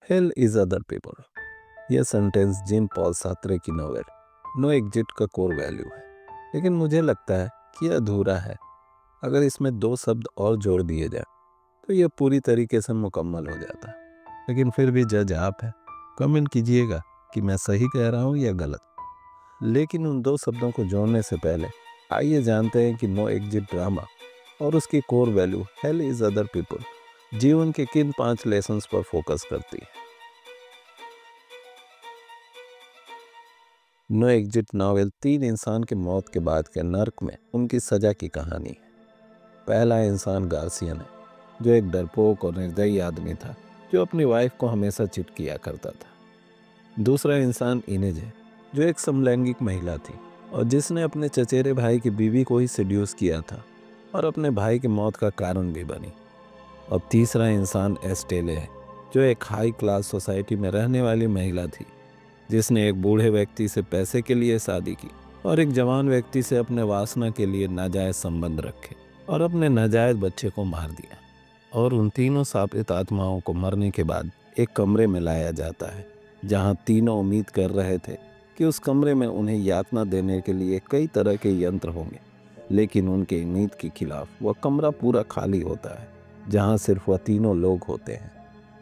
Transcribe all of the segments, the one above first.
Hell is other people. यह sentence Jean Paul सार्त्रे की novel no exit का core value है, लेकिन मुझे लगता है कि यह अधूरा है। अगर इसमें 2 शब्द और जोड़ दिए जाए तो यह पूरी तरीके से मुकम्मल हो जाता। लेकिन फिर भी जज आप है, कमेंट कीजिएगा कि मैं सही कह रहा हूँ या गलत। लेकिन उन 2 शब्दों को जोड़ने से पहले आइए जानते हैं कि नो एग्जिट ड्रामा और उसकी core value hell is other people जीवन के किन 5 लेसन्स पर फोकस करती है। नो एग्जिट नॉवेल 3 इंसान के मौत के बाद के नर्क में उनकी सजा की कहानी है। पहला इंसान गार्सियन है, जो एक डरपोक और निर्दयी आदमी था जो अपनी वाइफ को हमेशा चिट किया करता था। दूसरा इंसान इनेज है, जो एक समलैंगिक महिला थी और जिसने अपने चचेरे भाई की बीवी को ही सेड्यूस किया था और अपने भाई की मौत का कारण भी बनी। और तीसरा इंसान एस्टेले है, जो एक हाई क्लास सोसाइटी में रहने वाली महिला थी जिसने एक बूढ़े व्यक्ति से पैसे के लिए शादी की और एक जवान व्यक्ति से अपने वासना के लिए नाजायज संबंध रखे और अपने नाजायज बच्चे को मार दिया। और उन तीनों शापित आत्माओं को मरने के बाद एक कमरे में लाया जाता है, जहां तीनों उम्मीद कर रहे थे कि उस कमरे में उन्हें यातना देने के लिए कई तरह के यंत्र होंगे। लेकिन उनके उम्मीद के खिलाफ वह कमरा पूरा खाली होता है, जहां सिर्फ वह तीनों लोग होते हैं।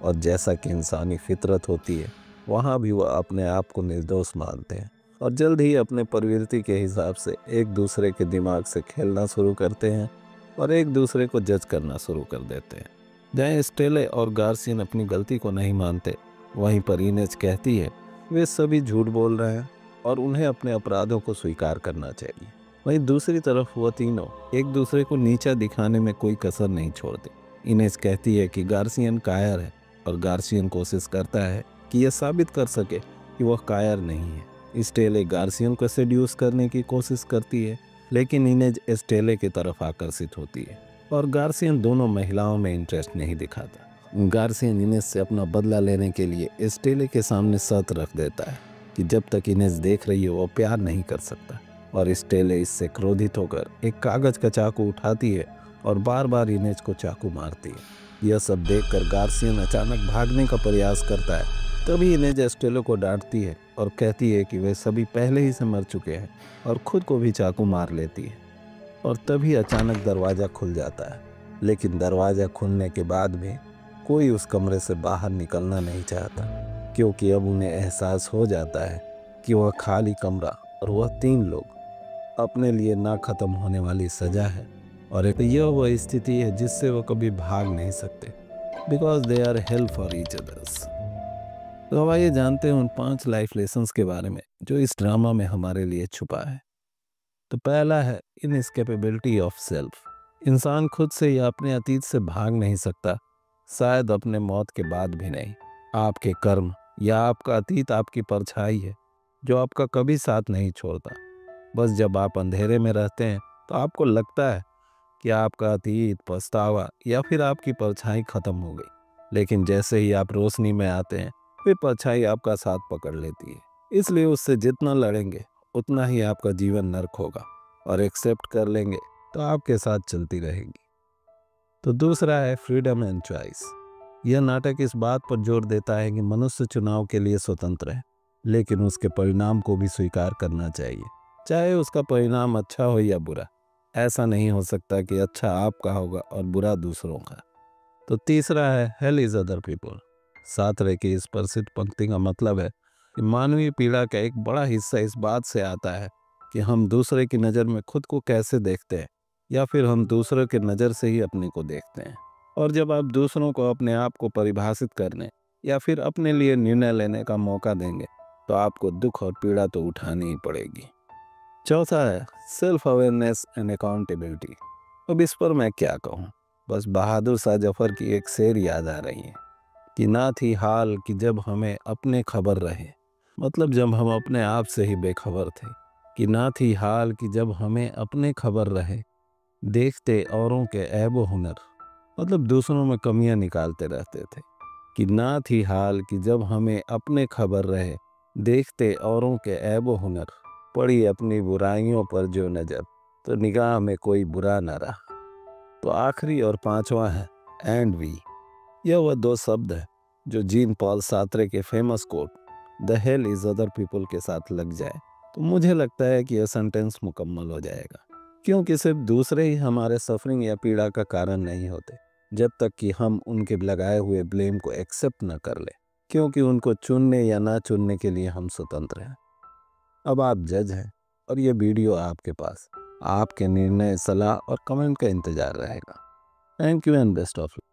और जैसा कि इंसानी फितरत होती है, वहाँ भी वह अपने आप को निर्दोष मानते हैं और जल्द ही अपने प्रवृत्ति के हिसाब से एक दूसरे के दिमाग से खेलना शुरू करते हैं और एक दूसरे को जज करना शुरू कर देते हैं। जहाँ स्टेले और गार्सियन अपनी गलती को नहीं मानते, वहीं पर इनेज कहती है वे सभी झूठ बोल रहे हैं और उन्हें अपने अपराधों को स्वीकार करना चाहिए। वहीं दूसरी तरफ वह तीनों एक दूसरे को नीचा दिखाने में कोई कसर नहीं छोड़ते। इनेज कहती है कि गार्सियन कायर है और गार्सियन कोशिश करता है कि यह साबित कर सके कि वह कायर नहीं है। स्टेले गार्सियन को सेड्यूस करने की कोशिश करती है, लेकिन इनेज स्टेले की तरफ आकर्षित होती है और गार्सियन दोनों महिलाओं में इंटरेस्ट नहीं दिखाता। गार्सियन इनेज से अपना बदला लेने के लिए स्टेले के सामने शर्त रख देता है कि जब तक इनेज देख रही है वो प्यार नहीं कर सकता। और स्टेले इससे क्रोधित होकर एक कागज का चाकू उठाती है और बार बार इनेज को चाकू मारती है। यह सब देखकर गार्सियन अचानक भागने का प्रयास करता है। तभी इनेज स्टेले को डांटती है और कहती है कि वे सभी पहले ही से मर चुके हैं और खुद को भी चाकू मार लेती है। और तभी अचानक दरवाज़ा खुल जाता है, लेकिन दरवाज़ा खुलने के बाद भी कोई उस कमरे से बाहर निकलना नहीं चाहता, क्योंकि अब उन्हें एहसास हो जाता है कि वह खाली कमरा और वह 3 लोग अपने लिए ना ख़त्म होने वाली सज़ा है। और यह वह स्थिति है जिससे वह कभी भाग नहीं सकते, because they are help for each others. तो अब आइए जानते हैं उन 5 लाइफ लेसन्स के बारे में जो इस ड्रामा में हमारे लिए छुपा है। तो पहला है इनएस्केपेबिलिटी ऑफ सेल्फ। इंसान खुद से या अपने अतीत से भाग नहीं सकता, शायद अपने मौत के बाद भी नहीं। आपके कर्म या आपका अतीत आपकी परछाई है जो आपका कभी साथ नहीं छोड़ता। बस जब आप अंधेरे में रहते हैं तो आपको लगता है कि आपका अतीत, पछतावा या फिर आपकी परछाई खत्म हो गई। लेकिन जैसे ही आप रोशनी में आते हैं, फिर परछाई आपका साथ पकड़ लेती है। इसलिए उससे जितना लड़ेंगे उतना ही आपका जीवन नर्क होगा, और एक्सेप्ट कर लेंगे तो आपके साथ चलती रहेगी। तो दूसरा है फ्रीडम एंड चॉइस। यह नाटक इस बात पर जोर देता है कि मनुष्य चुनाव के लिए स्वतंत्र है, लेकिन उसके परिणाम को भी स्वीकार करना चाहिए, चाहे उसका परिणाम अच्छा हो या बुरा। ऐसा नहीं हो सकता कि अच्छा आपका होगा और बुरा दूसरों का। तो तीसरा है हेल इज अदर पीपल। सार्त्रे की इस प्रसिद्ध पंक्ति का मतलब है कि मानवीय पीड़ा का एक बड़ा हिस्सा इस बात से आता है कि हम दूसरे की नज़र में खुद को कैसे देखते हैं, या फिर हम दूसरों की नज़र से ही अपने को देखते हैं। और जब आप दूसरों को अपने आप को परिभाषित करने या फिर अपने लिए निर्णय लेने का मौका देंगे, तो आपको दुख और पीड़ा तो उठानी ही पड़ेगी। चौथा है सेल्फ अवेयरनेस एंड अकाउंटेबिलिटी। अब इस पर मैं क्या कहूँ, बस बहादुर शाह जफर की एक शेर याद आ रही है कि ना थी हाल कि जब हमें अपने खबर रहे, मतलब जब हम अपने आप से ही बेखबर थे। कि ना थी हाल कि जब हमें अपने खबर रहे, देखते औरों के ऐब व हुनर, मतलब दूसरों में कमियां निकालते रहते थे। कि ना थी हाल कि जब हमें अपने खबर रहे, देखते औरों के ऐब व हुनर, पड़ी अपनी बुराइयों पर जो नज़र, तो निगाह में कोई बुरा न रहा। तो आखिरी और 5वां है एंड वी। यह वह 2 शब्द है जो जीन पॉल सार्त्रे के famous quote the hell is other people के साथ लग जाए तो मुझे लगता है कि यह सेंटेंस मुकम्मल हो जाएगा, क्योंकि सिर्फ दूसरे ही हमारे सफरिंग या पीड़ा का कारण नहीं होते जब तक कि हम उनके लगाए हुए ब्लेम को एक्सेप्ट न कर ले, क्योंकि उनको चुनने या ना चुनने के लिए हम स्वतंत्र हैं। अब आप जज हैं और ये वीडियो आपके पास। आपके निर्णय, सलाह और कमेंट का इंतजार रहेगा। Thank you and best of luck.